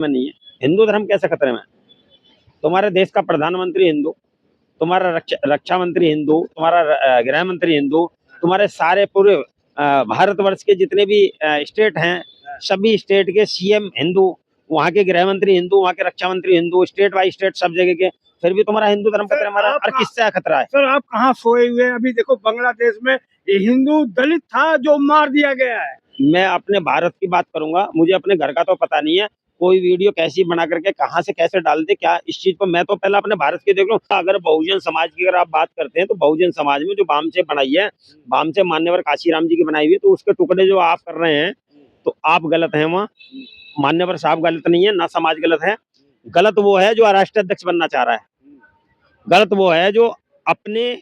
में नहीं है। हिंदू धर्म कैसे खतरे में है? तुम्हारे देश का प्रधानमंत्री हिंदू, तुम्हारा रक्षा मंत्री हिंदू, तुम्हारा गृह मंत्री हिंदू, तुम्हारे सारे पूरे भारतवर्ष के जितने भी स्टेट हैं, सभी स्टेट के सीएम हिंदू, वहाँ के गृह मंत्री हिंदू, वहाँ के रक्षा मंत्री हिंदू, स्टेट बाई स्टेट सब जगह के, फिर भी तुम्हारा हिंदू धर्म खतरे में, और किससे खतरा है? सर आप कहाँ सोए हुए हैं? अभी देखो बांग्लादेश में ये हिंदू दलित था जो मार दिया गया है। मैं अपने भारत की बात करूंगा, मुझे अपने घर का तो पता नहीं है, कोई वीडियो कैसी बना करके कहां से कैसे डाल दे क्या इस चीज को, मैं तो पहले अपने भारत की देख लूं। अगर बहुजन समाज की अगर आप बात करते हैं तो बहुजन समाज में जो बामसेफ बनाई है, बामसेफ मान्यवर काशीराम जी की बनाई हुई है, तो उसके टुकड़े जो आप कर रहे हैं तो आप गलत हैं। वहाँ मान्यवर साहब गलत नहीं है, ना समाज गलत है। गलत वो है जो राष्ट्रीय अध्यक्ष बनना चाह रहा है, गलत वो है जो अपने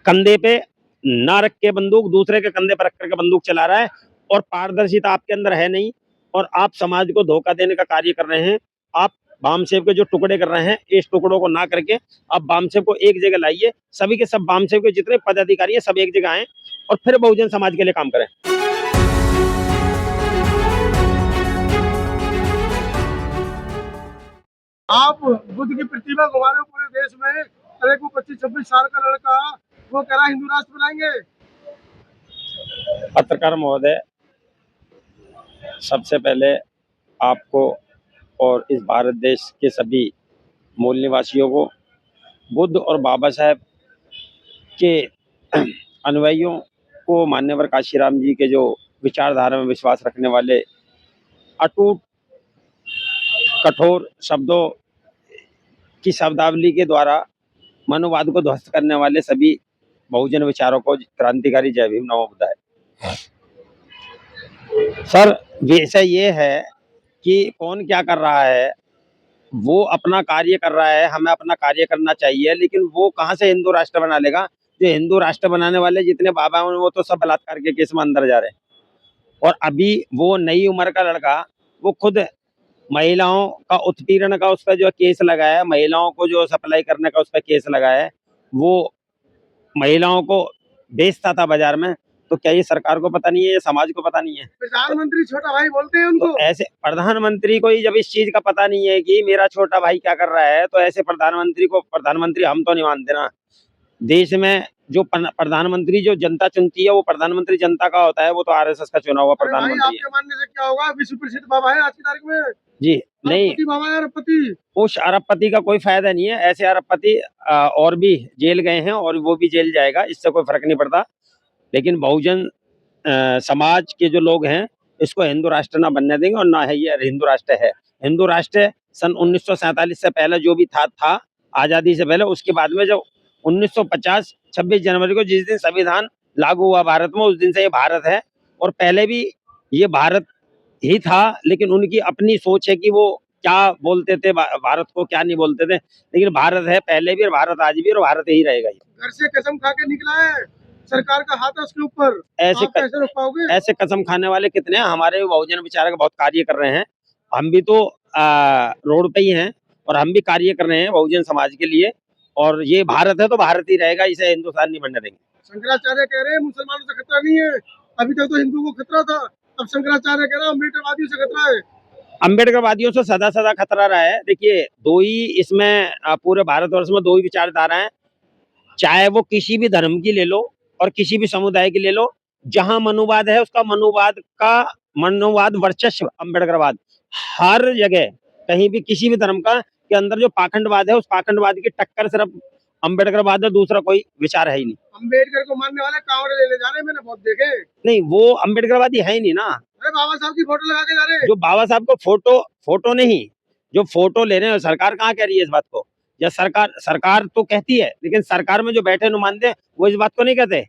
कंधे पे ना रख के बंदूक दूसरे के कंधे पर रख करके बंदूक चला रहा है, और पारदर्शिता आपके अंदर है नहीं, और आप समाज को धोखा देने का कार्य कर रहे हैं। आप बामसेफ के जो टुकड़े कर रहे हैं, इस टुकड़ों को ना करके आप बामसेफ को एक जगह लाइए, सभी के सब बामसेफ के जितने पदाधिकारी हैं सब एक जगह आए और फिर बहुजन समाज के लिए काम करें। आप बुद्ध की प्रतिमा घुमा रहे हो पूरे देश में। अरे को 25-26 साल का लड़का वो कह रहा हिंदू राष्ट्र बनाएंगे। पत्रकार महोदय, सबसे पहले आपको और इस भारत देश के सभी मूल निवासियों को बुद्ध और बाबा साहेब के अनुयायियों को, मान्यवर काशीराम जी के जो विचारधारा में विश्वास रखने वाले, अटूट कठोर शब्दों की शब्दावली के द्वारा मनोवाद को ध्वस्त करने वाले सभी बहुजन विचारों को क्रांतिकारी जय भीम नमो बुद्धाय। सर विषय ये है कि कौन क्या कर रहा है, वो अपना कार्य कर रहा है, हमें अपना कार्य करना चाहिए, लेकिन वो कहाँ से हिंदू राष्ट्र बना लेगा? जो हिंदू राष्ट्र बनाने वाले जितने बाबा हैं वो तो सब बलात्कार के केस में अंदर जा रहे हैं, और अभी वो नई उम्र का लड़का वो खुद महिलाओं का उत्पीड़न का उस पर जो केस लगाया है, महिलाओं को जो सप्लाई करने का उस पर केस लगाया है, वो महिलाओं को बेचता था बाजार में। तो क्या ये सरकार को पता नहीं है, ये समाज को पता नहीं है? प्रधानमंत्री छोटा भाई बोलते हैं उनको। तो ऐसे प्रधानमंत्री को ही जब इस चीज का पता नहीं है कि मेरा छोटा भाई क्या कर रहा है, तो ऐसे प्रधानमंत्री को प्रधानमंत्री हम तो नहीं मानते ना। देश में जो प्रधानमंत्री जो जनता चुनती है वो प्रधानमंत्री जनता का होता है, वो तो आरएसएस का चुना हुआ प्रधानमंत्री है। आपके मानने से क्या होगा? विश्व प्रसिद्ध बाबा है आज की तारीख में। जी नहीं, बाबा है अरबपति। उस अरबपति का कोई फायदा नहीं है। ऐसे अरबपति और भी जेल गए हैं और वो भी जेल जाएगा, इससे कोई फर्क नहीं पड़ता। लेकिन बहुजन समाज के जो लोग हैं इसको हिंदू राष्ट्र ना बनने देंगे, और ना है ये हिंदू राष्ट्र है। हिंदू राष्ट्र सन 1947 से पहले जो भी था आजादी से पहले, उसके बाद में जब 1950 26 जनवरी को जिस दिन संविधान लागू हुआ भारत में, उस दिन से ये भारत है, और पहले भी ये भारत ही था। लेकिन उनकी अपनी सोच है कि वो क्या बोलते थे भारत को, क्या नहीं बोलते थे, लेकिन भारत है पहले भी और भारत आज भी और भारत ही रहेगा। घर से कसम खा के निकला है, सरकार का हाथ है उसके ऊपर। ऐसे कैसे रोक पाओगे? ऐसे कसम खाने वाले कितने हैं? हमारे बहुजन विचारक बहुत कार्य कर रहे हैं, हम भी तो रोड पे ही हैं और हम भी कार्य कर रहे हैं बहुजन समाज के लिए, और ये भारत है तो भारत ही रहेगा, इसे हिंदुस्तान नहीं बनने देंगे। शंकराचार्य कह रहे हैं मुसलमानों से खतरा नहीं है, अभी तक तो हिंदू को खतरा था, अब शंकराचार्य कह रहे हैं अम्बेडकरवादियों से खतरा है। अम्बेडकरवादियों से सदा सदा खतरा रहा है। देखिए, दो ही इसमें पूरे भारतवर्ष में दो ही विचारधारा है, चाहे वो किसी भी धर्म की ले लो और किसी भी समुदाय की ले लो, जहां मनुवाद है उसका मनुवाद वर्चस्व अम्बेडकरवाद। हर जगह कहीं भी किसी भी धर्म का के अंदर जो पाखंडवाद है, उस पाखंडवाद की टक्कर सिर्फ अम्बेडकरवाद है, दूसरा कोई विचार है ही नहीं। अम्बेडकर को मानने वाले कांवड़े ले जा रहे हैं, मैंने बहुत देखे। नहीं, वो अम्बेडकरवादी है ही नहीं ना। अरे बाबा साहब की फोटो लगा के जा रहे हैं। जो बाबा साहब को फोटो नहीं, जो फोटो ले रहे हैं, सरकार कहाँ कह रही है इस बात को? या सरकार तो कहती है, लेकिन सरकार में जो बैठे नुमाइंदे वो इस बात को नहीं कहते।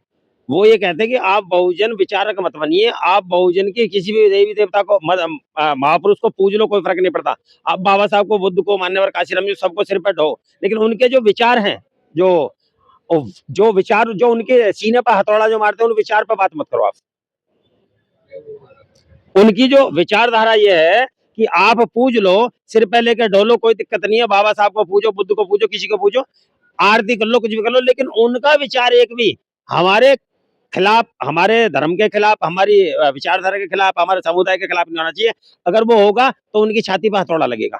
वो ये कहते हैं कि आप बहुजन विचारक मत बनिए, आप बहुजन के किसी भी देवी देवता को महापुरुष को पूज लो, कोई फर्क नहीं पड़ता। आप बाबा साहब को, बुद्ध को, मान्यवर काशीराम जी सबको सिर पे ढो, लेकिन उनके जो विचार हैं, जो विचार जो उनके सीने पर हथौड़ा जो मारते हैं, उन विचार पर बात मत करो आप। उनकी जो विचारधारा ये है कि आप पूज लो, सिर पे लेके ढोलो, कोई दिक्कत नहीं है, बाबा साहब को पूजो, बुद्ध को पूजो, किसी को पूजो, आरती कर लो, कुछ भी कर लो, लेकिन उनका विचार एक भी हमारे खिलाफ, हमारे धर्म के खिलाफ, हमारी विचारधारा के खिलाफ, हमारे समुदाय के खिलाफ नहीं होना चाहिए। अगर वो होगा तो उनकी छाती पर हथौड़ा लगेगा।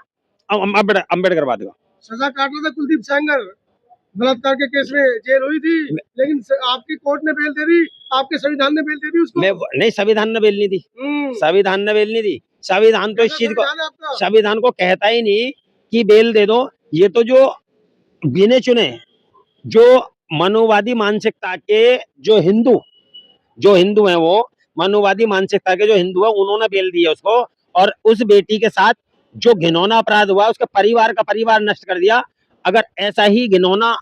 अम्बेडकर वाद का। सजा काट रहा था कुलदीप सेंगर, बलात्कार के केस में जेल हुई थी, लेकिन आपकी कोर्ट ने बेल दे दी, आपके संविधान ने बेल दे दी उसको। नहीं, संविधान ने बेल नहीं दी, संविधान ने बेल नहीं दी। संविधान तो इस चीज को, संविधान को कहता ही नहीं कि बेल दे दो। ये तो जो गिने चुने, जो मनुवादी मानसिकता के जो हिंदू हैं, वो मनुवादी मानसिकता के जो हिंदू है, उन्होंने बेल दी है उसको। और उस बेटी के साथ जो घिनौना अपराध हुआ, उसके परिवार का परिवार नष्ट कर दिया। अगर ऐसा ही घिनौना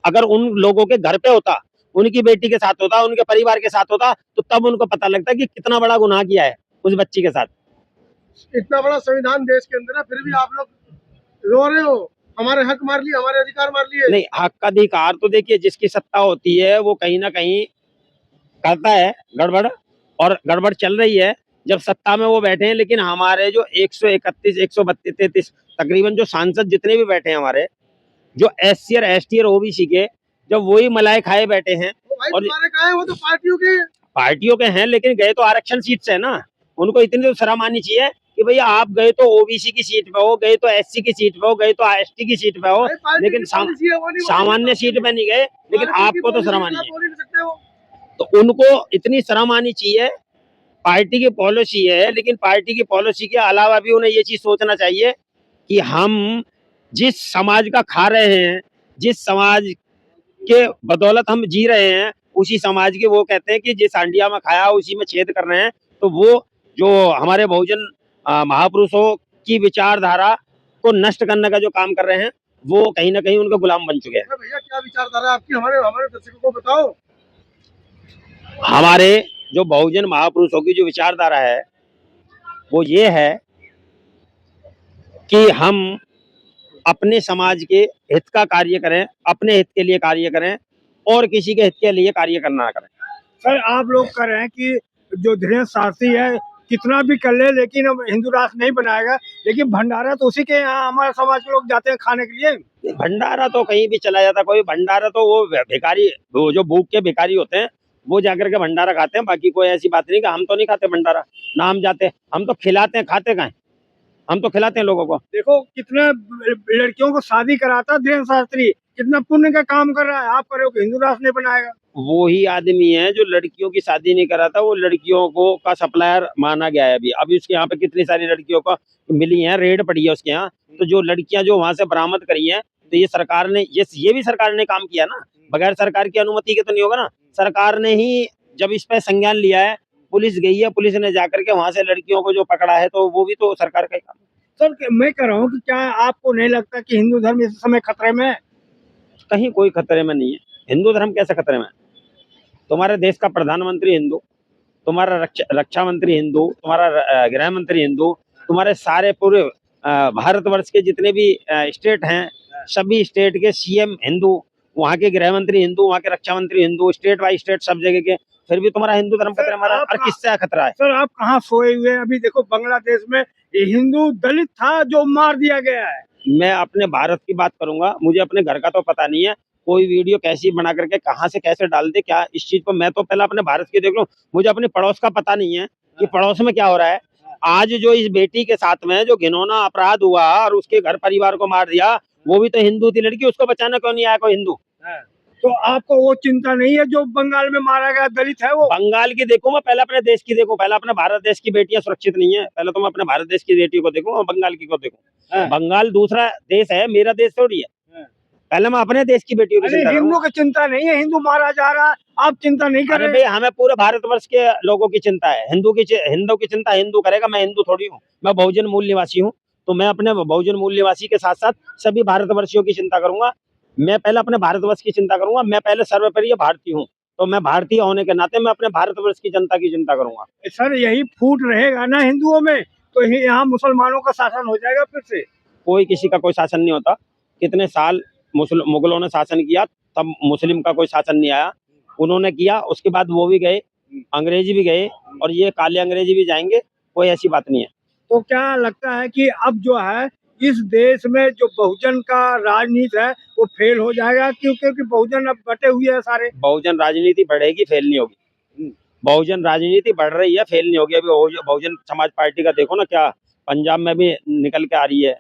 अगर उन लोगों के घर पे होता, उनकी बेटी के साथ होता, उनके परिवार के साथ होता, तो तब उनको पता लगता कि कितना बड़ा गुनाह किया है उस बच्ची के साथ। इतना बड़ा संविधान देश के अंदर है, फिर भी आप लोग रो रहे हो, हमारे हक मार लिए, हमारे अधिकार मार लिए। नहीं, हक अधिकार तो देखिए, जिसकी सत्ता होती है वो कहीं ना कहीं करता है गड़बड़, और गड़बड़ चल रही है जब सत्ता में वो बैठे हैं। लेकिन हमारे जो 131, 132 तकरीबन जो सांसद जितने भी बैठे हैं हमारे, जो SC और ST और OBC के, जब वही मलाई खाए बैठे हैं। और वो तो पार्टियों के हैं, लेकिन गए तो आरक्षण सीट से है ना। उनको इतनी तो शर्म आनी चाहिए कि भैया आप गए तो OBC की सीट पे हो, गए तो SC की सीट पे हो, गए तो ST की सीट पे हो, लेकिन सामान्य सीट पे नहीं गए। लेकिन आपको तो शर्म आनी चाहिए, तो उनको इतनी शर्म आनी चाहिए। पार्टी की पॉलिसी है, लेकिन पार्टी की पॉलिसी के अलावा भी उन्हें ये चीज सोचना चाहिए कि हम जिस समाज का खा रहे हैं, जिस समाज के बदौलत हम जी रहे हैं, उसी समाज के वो कहते हैं कि जिस हांडिया में खाया उसी में छेद कर रहे हैं। तो वो जो हमारे बहुजन महापुरुषों की विचारधारा को नष्ट करने का जो काम कर रहे हैं, वो कहीं ना कहीं उनके गुलाम बन चुके हैं। भैया क्या विचारधारा आपकी, हमारे दर्शकों को बताओ। हमारे जो बहुजन महापुरुषों की जो विचारधारा है, वो ये है कि हम अपने समाज के हित का कार्य करें, अपने हित के लिए कार्य करें, और किसी के हित के लिए कार्य करना ना करें। सर, आप लोग कह रहे हैं कि जो धीरेन्द्र शास्त्री है कितना भी कर ले, लेकिन अब हिंदू राष्ट्र नहीं बनाएगा, लेकिन भंडारा तो उसी के यहाँ हमारे समाज के लोग जाते हैं खाने के लिए। भंडारा तो कहीं भी चला जाता, कोई भंडारा तो वो भिखारी, वो जो भूख के भिखारी होते हैं, वो जाकर के भंडारा खाते हैं। बाकी कोई ऐसी बात नहीं कि हम तो नहीं खाते भंडारा, ना हम जाते, हम तो खिलाते हैं, खाते कहाँ, हम तो खिलाते हैं लोगों को। देखो कितने लड़कियों को शादी कराता धीरेन्द्र शास्त्री, कितना पुण्य का काम कर रहा है। आप कह रहे हो कि हिंदू राष्ट्र नहीं बनाएगा। वो ही आदमी है जो लड़कियों की शादी नहीं कराता, वो लड़कियों को का सप्लायर माना गया है। अभी उसके यहाँ पे कितनी सारी लड़कियों को मिली है, रेड पड़ी है उसके यहाँ। तो जो लड़कियां जो वहां से बरामद करी हैं, तो ये सरकार ने, ये भी सरकार ने काम किया ना, बगैर सरकार की अनुमति के तो नहीं होगा ना। सरकार ने ही जब इस पे संज्ञान लिया है, पुलिस गई है, पुलिस ने जाकर के वहां से लड़कियों को जो पकड़ा है, तो वो भी तो सरकार का ही काम। सर, मैं कह रहा हूँ कि क्या आपको नहीं लगता कि हिंदू धर्म इस समय खतरे में है? कहीं कोई खतरे में नहीं है। हिंदू धर्म कैसे खतरे में है? तुम्हारे देश का प्रधानमंत्री हिंदू, तुम्हारा रक्षा मंत्री हिंदू, तुम्हारा गृह मंत्री हिंदू, तुम्हारे सारे पूरे भारतवर्ष के जितने भी स्टेट हैं, सभी स्टेट के CM हिंदू, वहाँ के गृह मंत्री हिंदू, वहाँ के रक्षा मंत्री हिंदू, स्टेट बाई स्टेट सब जगह के, फिर भी तुम्हारा हिंदू धर्म खतरे में। और किससे खतरा है? सर, आप कहाँ सोए हुए हैं? अभी देखो बांग्लादेश में हिंदू दलित था जो मार दिया गया है। मैं अपने भारत की बात करूंगा, मुझे अपने घर का तो पता नहीं है। कोई वीडियो कैसी बना करके कहाँ से कैसे डाल दे, क्या इस चीज पर मैं तो पहले अपने भारत की देख लूं। मुझे अपने पड़ोस का पता नहीं है कि पड़ोस में क्या हो रहा है। आज जो इस बेटी के साथ में जो घिनौना अपराध हुआ और उसके घर परिवार को मार दिया, वो भी तो हिंदू थी लड़की, उसको बचाना क्यों नहीं आया कोई हिंदू? तो आपको वो चिंता नहीं है जो बंगाल में मारा गया दलित है? वो बंगाल की देखूं, मैं पहले अपने देश की देखूं। पहले अपने भारत देश की बेटियां सुरक्षित नहीं है, पहले तो मैं अपने भारत देश की बेटियों को देखूं और बंगाल की को देखूं। बंगाल दूसरा देश है, मेरा देश थोड़ी है। पहले मैं अपने देश की बेटियों की चिंता। हिंदू की चिंता नहीं है, हिंदू मारा जा रहा है, आप चिंता नहीं कर रहे? भाई, हमें पूरे भारतवर्ष के लोगों की चिंता है। हिंदू की चिंता हिंदू करेगा, मैं हिंदू थोड़ी हूँ। मैं बहुजन मूल निवासी हूँ, तो मैं अपने बहुजन मूल निवासी के साथ साथ सभी भारतवर्षियों की चिंता करूंगा। मैं पहले अपने भारतवर्ष की चिंता करूंगा। मैं पहले सर्वोपरि भारतीय हूँ, तो मैं भारतीय होने के नाते मैं अपने भारतवर्ष की जनता की चिंता करूंगा। सर, यही फूट रहेगा ना हिंदुओं में, तो यहाँ मुसलमानों का शासन हो जाएगा फिर से। कोई किसी का कोई शासन नहीं होता। कितने साल मुगलों ने शासन किया, तब मुस्लिम का कोई शासन नहीं आया। उन्होंने किया, उसके बाद वो भी गए, अंग्रेजी भी गए, और ये काले अंग्रेजी भी जाएंगे। कोई ऐसी बात नहीं है। तो क्या लगता है कि अब जो है इस देश में जो बहुजन का राजनीति है वो फेल हो जाएगा, क्योंकि बहुजन अब बटे हुए हैं सारे। बहुजन राजनीति बढ़ेगी, फेल नहीं होगी। बहुजन राजनीति बढ़ रही है, फेल नहीं होगी। अभी बहुजन समाज पार्टी का देखो ना, क्या पंजाब में भी निकल के आ रही है,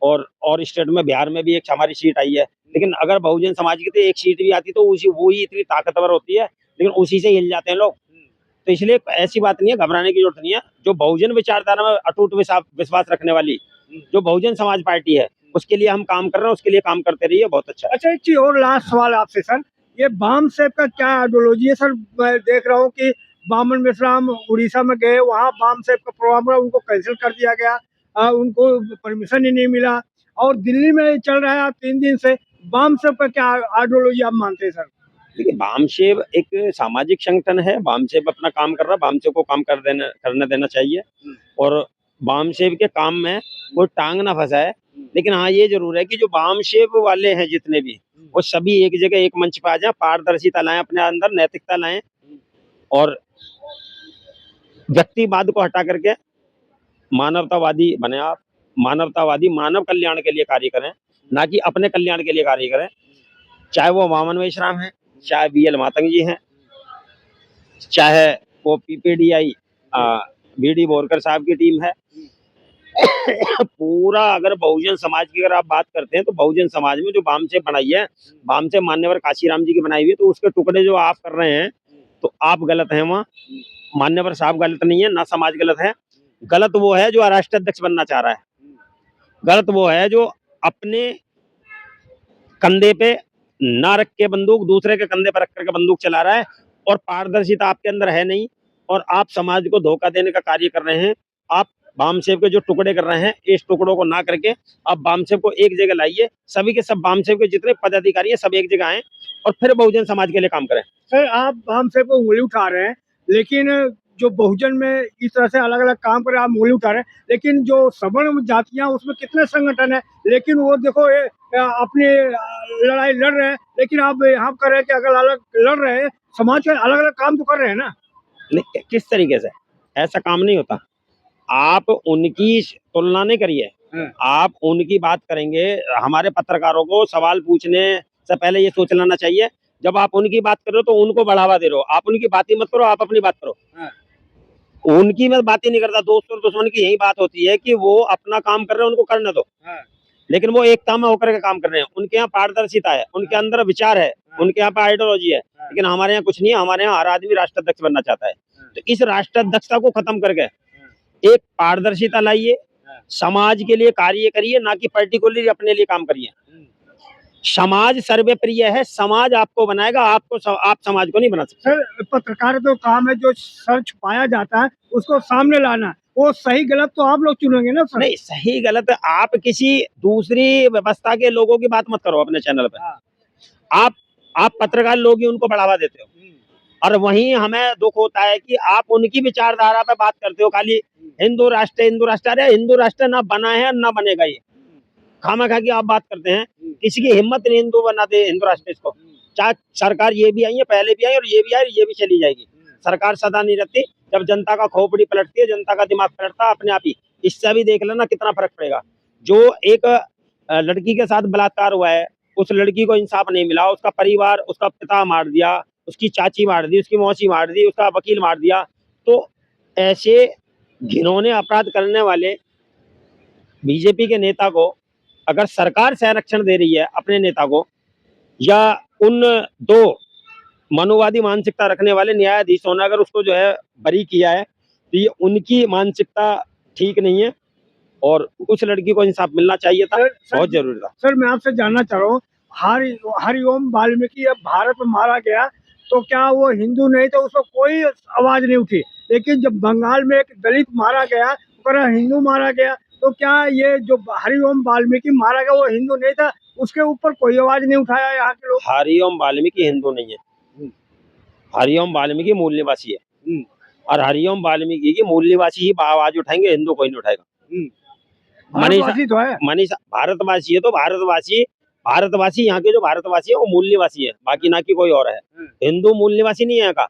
और स्टेट में, बिहार में भी एक हमारी सीट आई है। लेकिन अगर बहुजन समाज की तो एक सीट भी आती तो उसी वो ही इतनी ताकतवर होती है, लेकिन उसी से हिल जाते हैं लोग। तो इसलिए ऐसी बात नहीं है, घबराने की जरूरत नहीं है। जो बहुजन विचारधारा में अटूट विश्वास रखने वाली जो बहुजन समाज पार्टी है, उसके लिए हम काम कर रहे हैं, उसके लिए काम करते रहिए, बहुत अच्छा है। अच्छा, एक चीज और लास्ट सवाल आपसे सर, ये बाम सेब का क्या आइडियोलॉजी है सर? मैं देख रहा हूँ कि बामन मिश्राम उड़ीसा में गए, वहाँ बाम सेब का प्रोग्राम रहा, उनको कैंसिल कर दिया गया, उनको परमिशन ही नहीं मिला। और दिल्ली में चल रहा है 3 दिन से, बाम सेब का क्या आइडियोलॉजी आप मानते हैं सर? देखिए, बामसेब एक सामाजिक संगठन है। बामसेब अपना काम कर रहा है, बामसेब को काम करने देना चाहिए। और बामसेब के काम में कोई टांग ना फंसाए। लेकिन हाँ, ये जरूर है कि जो बामसेब वाले हैं जितने भी, वो सभी एक जगह एक मंच पर आ जाए, पारदर्शिता लाएं, अपने अंदर नैतिकता लाएं, और व्यक्तिवाद को हटा करके मानवतावादी बने। आप मानवतावादी, मानव कल्याण के लिए कार्य करें, ना कि अपने कल्याण के लिए कार्य करें। चाहे वो वामन मेश्राम है, चाहे BL मातंग जी हैं, चाहे वो PPDI BD बोरकर साहब की टीम है। पूरा अगर बहुजन समाज की अगर आप बात करते हैं, तो बहुजन समाज में जो बामसेब बनाई है, बामसेब मान्यवर काशीराम जी की बनाई हुई है, तो उसके टुकड़े जो आप कर रहे हैं, तो आप गलत हैं। वहाँ मान्यवर साहब गलत नहीं है, ना समाज गलत है। गलत वो है जो राष्ट्र अध्यक्ष बनना चाह रहा है। गलत वो है जो अपने कंधे पे ना रख के बंदूक दूसरे के कंधे पर रख करके बंदूक चला रहा है, और पारदर्शिता आपके अंदर है नहीं, और आप समाज को धोखा देने का कार्य कर रहे हैं। आप बामसेब के जो टुकड़े कर रहे हैं, इस टुकड़ों को ना करके आप बामसेब को एक जगह लाइए। सभी के सब बामसेब के जितने पदाधिकारी हैं, सब एक जगह आए, और फिर बहुजन समाज के लिए काम करें। सर, आप बाम सेब को उंगली उठा रहे हैं, लेकिन जो बहुजन में इस तरह से अलग अलग काम कर आप उंगली उठा रहे हैं, लेकिन जो सवर्ण जातियां, उसमें कितने संगठन है, लेकिन वो देखो ये अपनी लड़ाई लड़ रहे हैं। लेकिन आप यहाँ कर रहे हैं कि अगर अलग लड़ रहे हैं, समाज के अलग अलग काम तो कर रहे हैं ना। नहीं, किस तरीके से? ऐसा काम नहीं होता। आप उनकी तुलना नहीं करिए, आप उनकी बात करेंगे। हमारे पत्रकारों को सवाल पूछने से पहले ये सोच लेना चाहिए, जब आप उनकी बात कर रहे हो तो उनको बढ़ावा दे रहे हो। आप उनकी बात ही मत करो, आप अपनी बात करो। उनकी मैं बात ही नहीं करता। दोस्त और दुश्मन की यही बात होती है कि वो अपना काम कर रहे हैं, उनको करने दो। लेकिन वो एकता में होकर के काम कर रहे हैं। उनके यहाँ पारदर्शिता है, उनके अंदर विचार है, उनके यहाँ पे आइडियोलॉजी है। लेकिन हमारे यहाँ कुछ नहीं है। हमारे यहाँ हर आदमी राष्ट्राध्यक्ष बनना चाहता है। तो इस राष्ट्राध्यक्षता को खत्म करके एक पारदर्शिता लाइए, समाज के लिए कार्य करिए, ना कि पर्टिकुलरली अपने लिए काम करिए। समाज सर्वप्रिय है, समाज आपको बनाएगा, आप समाज को नहीं बना सकते। सर, पत्रकार तो काम है, जो सर छुपाया जाता है उसको सामने लाना। वो सही गलत तो आप लोग चुनेंगे ना सर? नहीं, सही गलत आप किसी दूसरी व्यवस्था के लोगों की बात मत करो अपने चैनल पे। आप पत्रकार लोग ही उनको बढ़ावा देते हो, और वहीं हमें दुख होता है कि आप उनकी विचारधारा पे बात करते हो। खाली हिंदू राष्ट्र, हिंदू राष्ट्र। अरे हिंदू राष्ट्र ना बना है, ना बनेगा। ये खामखा की आप बात करते हैं। किसी की हिम्मत नहीं हिंदू बना दे हिंदू राष्ट्र इसको। चाहे सरकार ये भी आई है, पहले भी आई, और ये भी आई, ये भी चली जाएगी। सरकार सदा नहीं रहती। जब जनता का खोपड़ी पलटती है, जनता का दिमाग पलटता है अपने आप ही। इससे भी देख लेना कितना फर्क पड़ेगा। जो एक लड़की के साथ बलात्कार हुआ है, उस लड़की को इंसाफ नहीं मिला, उसका परिवार, उसका पिता मार दिया, उसकी चाची मार दी, उसकी मौसी मार दी, उसका वकील मार दिया। तो ऐसे घिनौने अपराध करने वाले बीजेपी के नेता को अगर सरकार संरक्षण दे रही है अपने नेता को, या उन दो मनुवादी मानसिकता रखने वाले न्यायाधीशों ने अगर उसको जो है बरी किया है, तो ये उनकी मानसिकता ठीक नहीं है, और उस लड़की को इंसाफ मिलना चाहिए था। बहुत जरूरी था। सर, मैं आपसे जानना चाह रहा हूँ, हरिओम वाल्मीकि अब भारत में मारा गया, तो क्या वो हिंदू नहीं था, उसको कोई आवाज नहीं उठी। लेकिन जब बंगाल में एक दलित मारा गया, हिंदू मारा गया, तो क्या ये जो हरिओम वाल्मीकि मारा गया वो हिंदू नहीं था, उसके ऊपर कोई आवाज नहीं उठाया यहाँ के लोग? हरिओम वाल्मीकि हिंदू नहीं है, हरिओम वाल्मीकि मूल निवासी है, और हरिओम वाल्मीकि की मूल निवासी ही आवाज उठाएंगे, हिंदू कोई नहीं उठाएगा। भारतवासी तो है। मनीषा भारतवासी है, तो भारतवासी यहाँ के जो भारतवासी है वो मूल निवासी है, बाकी ना कि कोई और है। हिंदू मूल निवासी नहीं है यहाँ का।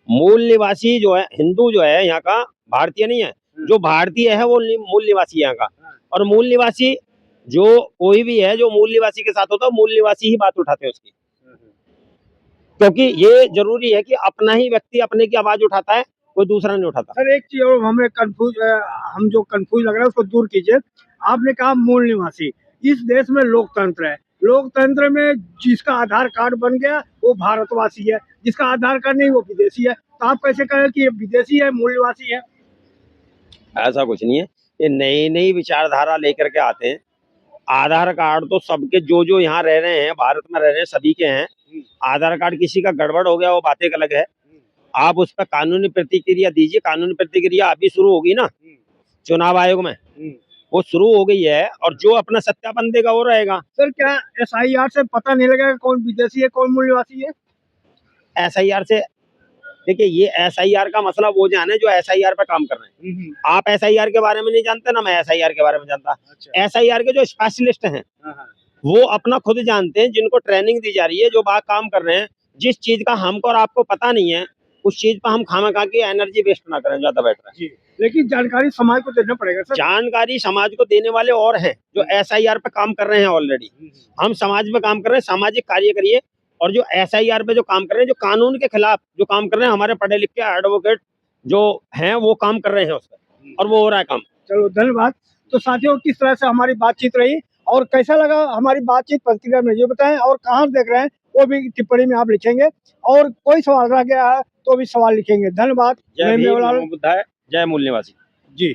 मूल निवासी जो है हिंदू, जो है यहाँ का भारतीय नहीं है। जो भारतीय है वो मूल निवासी है यहाँ का। और मूल निवासी जो कोई भी है जो मूल निवासी के साथ होता है, मूल निवासी ही बात उठाते हैं उसकी, क्योंकि ये जरूरी है कि अपना ही व्यक्ति अपने की आवाज उठाता है, कोई दूसरा नहीं उठाता। सर एक चीज और हमें कंफ्यूज, हम जो कंफ्यूज लग रहा है उसको दूर कीजिए। आपने कहा मूल निवासी, इस देश में लोकतंत्र है, लोकतंत्र में जिसका आधार कार्ड बन गया वो भारतवासी है, जिसका आधार कार्ड नहीं वो विदेशी है। तो आप कैसे कहें कि ये विदेशी है मूल निवासी है? ऐसा कुछ नहीं है, ये नई नई विचारधारा लेकर के आते हैं। आधार कार्ड तो सबके जो जो यहाँ रह रहे हैं, भारत में रह रहे हैं, सभी के हैं। आधार कार्ड किसी का गड़बड़ हो गया वो बात एक अलग है। आप उस पर कानूनी प्रतिक्रिया दीजिए, कानूनी प्रतिक्रिया अभी शुरू होगी ना चुनाव आयोग में, वो शुरू हो गई है, और जो अपना सत्यापन देगा वो रहेगा। सर क्या SIR से पता नहीं लगेगा कौन विदेशी है कौन मूल निवासी है? SIR से देखिए, ये SIR का मसला वो जाने जो SIR पे काम कर रहे हैं। आप SIR के बारे में नहीं जानते ना, मैं SIR के बारे में जानता। अच्छा। SIR के जो स्पेशलिस्ट हैं वो अपना खुद जानते हैं, जिनको ट्रेनिंग दी जा रही है, जो बात काम कर रहे हैं। जिस चीज का हमको और आपको पता नहीं है, उस चीज पर हम खामखा की एनर्जी वेस्ट ना करें, ज्यादा बेटर है। लेकिन जानकारी समाज को देना पड़ेगा सर। जानकारी समाज को देने वाले और हैं जो SIR पे काम कर रहे हैं ऑलरेडी। हम समाज पे काम कर रहे हैं, सामाजिक कार्य करिए। और जो SIR पे जो काम कर रहे हैं, जो कानून के खिलाफ जो काम कर रहे हैं, हमारे पढ़े लिखे एडवोकेट जो हैं वो काम कर रहे हैं उस पर, और वो हो रहा है काम। चलो धन्यवाद। तो साथियों किस तरह से हमारी बातचीत रही और कैसा लगा हमारी बातचीत, प्रतिक्रिया में ये बताएं, और कहाँ देख रहे हैं वो भी टिप्पणी में आप लिखेंगे, और कोई सवाल रह गया है तो भी सवाल लिखेंगे। धन्यवाद। जय मैं भीम, मेवालाल नमो बुद्धाय, जय मूल निवासी। जी।